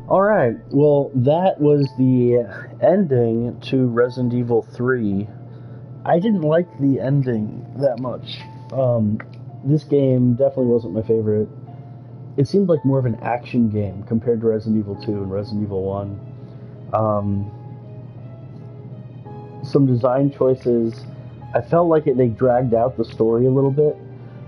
Alright, well, that was the ending to Resident Evil 3. I didn't like the ending that much. This game definitely wasn't my favorite. It seemed like more of an action game compared to Resident Evil 2 and Resident Evil 1. Um, some design choices, I felt like they dragged out the story a little bit.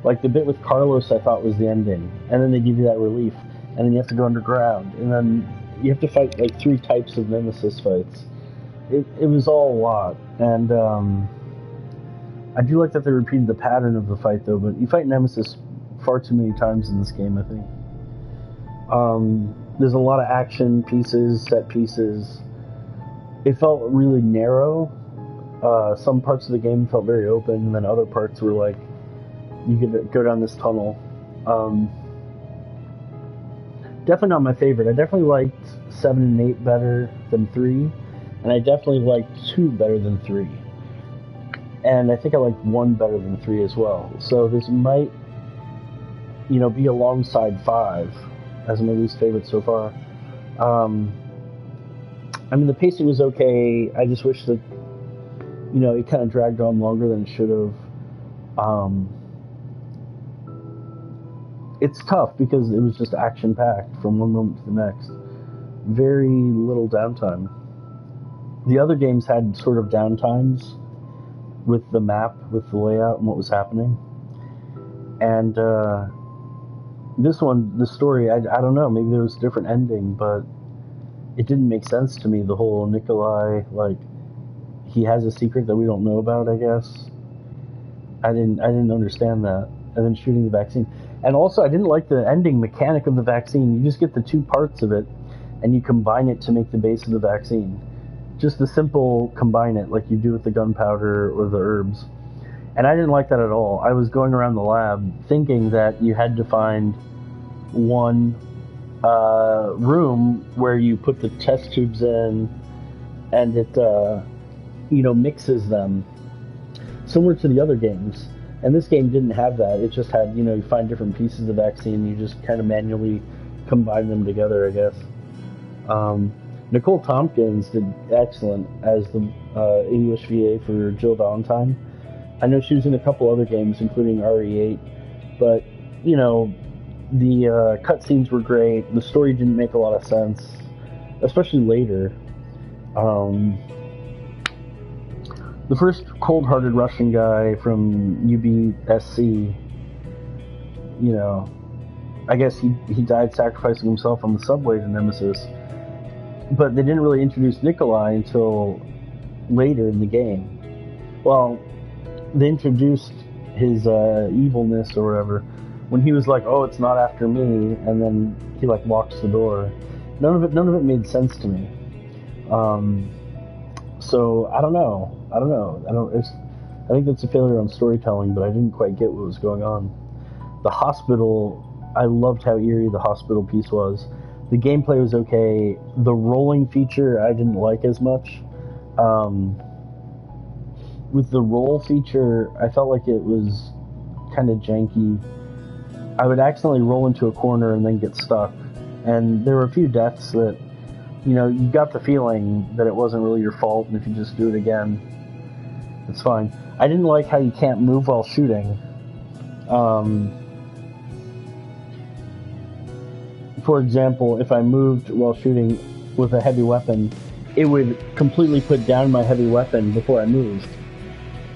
Like the bit with Carlos, I thought was the ending, and then they give you that relief, and then you have to go underground, and then you have to fight like 3 types of Nemesis fights. It was all a lot, and I do like that they repeated the pattern of the fight though. But you fight Nemesis far too many times in this game, I think. There's a lot of action pieces, set pieces. It felt really narrow. Some parts of the game felt very open, and then other parts were like, you could go down this tunnel. Definitely not my favorite. I definitely liked 7 and 8 better than 3, and I definitely liked 2 better than 3. And I think I liked 1 better than 3 as well. So this might, be alongside 5 as my least favorite so far. The pacing was okay. I just wish that, it kind of dragged on longer than it should have. It's tough because it was just action-packed from one moment to the next. Very little downtime. The other games had sort of downtimes with the map, with the layout, and what was happening. And this one, the story, I don't know, maybe there was a different ending, but it didn't make sense to me, the whole Nikolai, he has a secret that we don't know about, I guess. I didn't understand that. And then shooting the vaccine. And also, I didn't like the ending mechanic of the vaccine. You just get the 2 parts of it, and you combine it to make the base of the vaccine. Just the simple combine it, like you do with the gunpowder or the herbs. And I didn't like that at all. I was going around the lab thinking that you had to find one room where you put the test tubes in, and it, mixes them, similar to the other games. And this game didn't have that. It just had, you find different pieces of vaccine, you just kind of manually combine them together, I guess. Nicole Tompkins did excellent as the English VA for Jill Valentine. I know she was in a couple other games, including RE8, but, the cutscenes were great. The story didn't make a lot of sense, especially later. The first cold-hearted Russian guy from U.B.S.C., I guess he died sacrificing himself on the subway to Nemesis. But they didn't really introduce Nikolai until later in the game. Well, they introduced his evilness or whatever when he was like, "Oh, it's not after me," and then he locks the door. None of it made sense to me. So I don't know. I think that's a failure on storytelling, but I didn't quite get what was going on. The hospital, I loved how eerie the hospital piece was. The gameplay was okay. The rolling feature I didn't like as much. With the roll feature, I felt like it was kind of janky. I would accidentally roll into a corner and then get stuck. And there were a few deaths that, you got the feeling that it wasn't really your fault, and if you just do it again, it's fine. I didn't like how you can't move while shooting. For example, if I moved while shooting with a heavy weapon, it would completely put down my heavy weapon before I moved.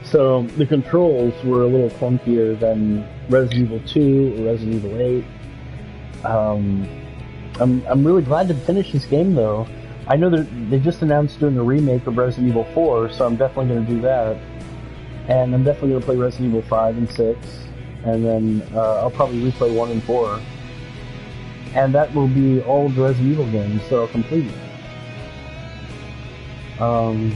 So the controls were a little clunkier than Resident Evil 2 or Resident Evil 8. I'm really glad to finish this game though. I know they just announced doing a remake of Resident Evil 4, so I'm definitely going to do that. And I'm definitely going to play Resident Evil 5 and 6, and then I'll probably replay 1 and 4. And that will be all of the Resident Evil games that I'll complete. And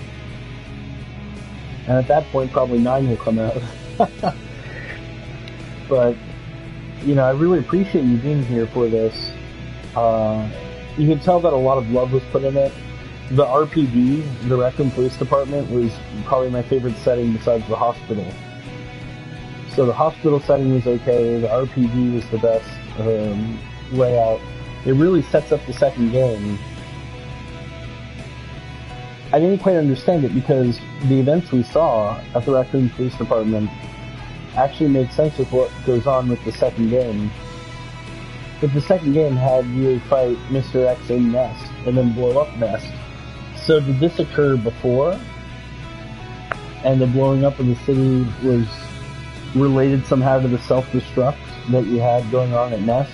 at that point, probably 9 will come out. But, I really appreciate you being here for this. You can tell that a lot of love was put in it. The RPD, the Raccoon Police Department, was probably my favorite setting besides the hospital. So the hospital setting was okay, the RPD was the best layout. it really sets up the second game. I didn't quite understand it because the events we saw at the Raccoon Police Department actually made sense with what goes on with the second game. But the second game had you fight Mr. X in Nest and then blow up Nest. So did this occur before? And the blowing up of the city was related somehow to the self-destruct that you had going on at Nest?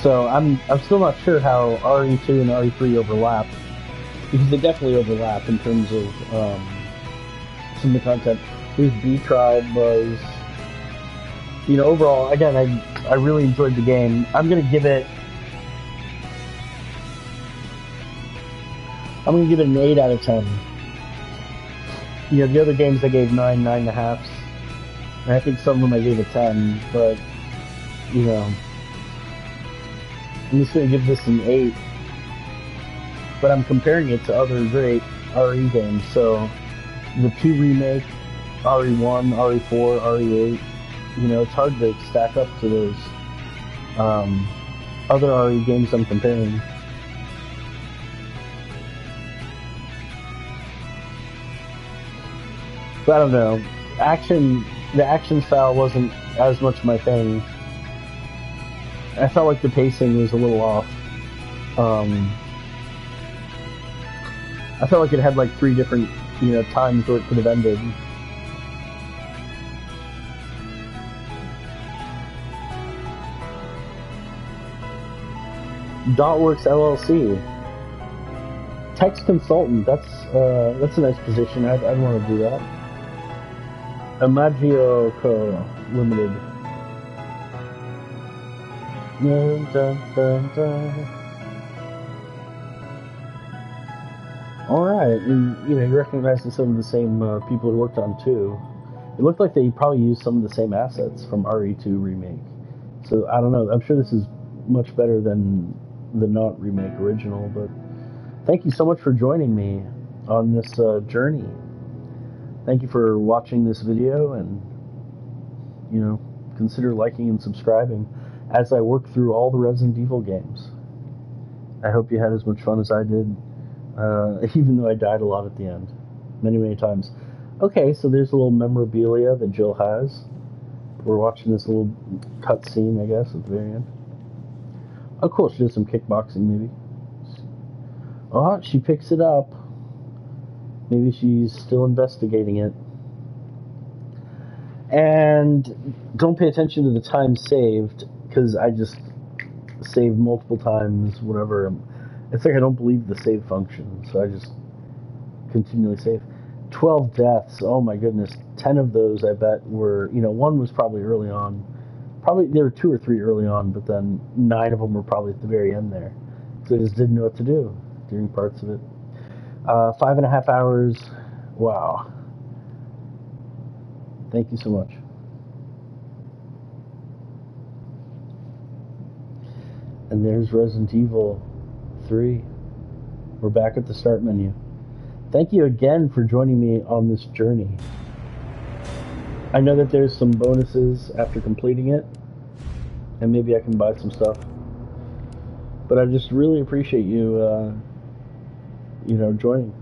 So I'm still not sure how RE2 and RE3 overlap, because they definitely overlap in terms of some of the content. His B Tribe was, you know, overall, again, I really enjoyed the game. I'm gonna give it an 8 out of 10. You know, the other games I gave 9, 9.5. And I think some of them I gave a 10, but, you know, I'm just gonna give this an 8. But I'm comparing it to other great RE games, so the 2 Remake, RE1, RE4, RE8, you know, it's hard to stack up to those other RE games I'm comparing. But I don't know. The action style wasn't as much my thing. I felt like the pacing was a little off. I felt like it had like 3 different, you know, times where it could have ended. Dotworks LLC. Text consultant. That's a nice position. I'd want to do that. Amagio Co. Limited. Dun, dun, dun, dun. Alright, and you know, you recognize some of the same people who worked on 2. It looked like they probably used some of the same assets from RE2 Remake. So, I don't know, I'm sure this is much better than the not Remake original, but thank you so much for joining me on this journey. Thank you for watching this video, and, you know, consider liking and subscribing as I work through all the Resident Evil games. I hope you had as much fun as I did. Even though I died a lot at the end. Many, many times. Okay, so there's a little memorabilia that Jill has. We're watching this little cutscene, I guess, at the very end. Oh, cool, she does some kickboxing, maybe. Oh, she picks it up. Maybe she's still investigating it. And don't pay attention to the time saved, because I just saved multiple times, whatever. It's like I don't believe the save function, so I just continually save. 12 deaths, oh my goodness. 10 of those, I bet, were, you know, 1 was probably early on. Probably, there were 2 or 3 early on, but then 9 of them were probably at the very end there. So I just didn't know what to do during parts of it. 5.5 hours, wow. Thank you so much. And there's Resident Evil 3. We're back at the start menu. Thank you again for joining me on this journey. I know that there's some bonuses after completing it, and maybe I can buy some stuff. But I just really appreciate you, you know, joining.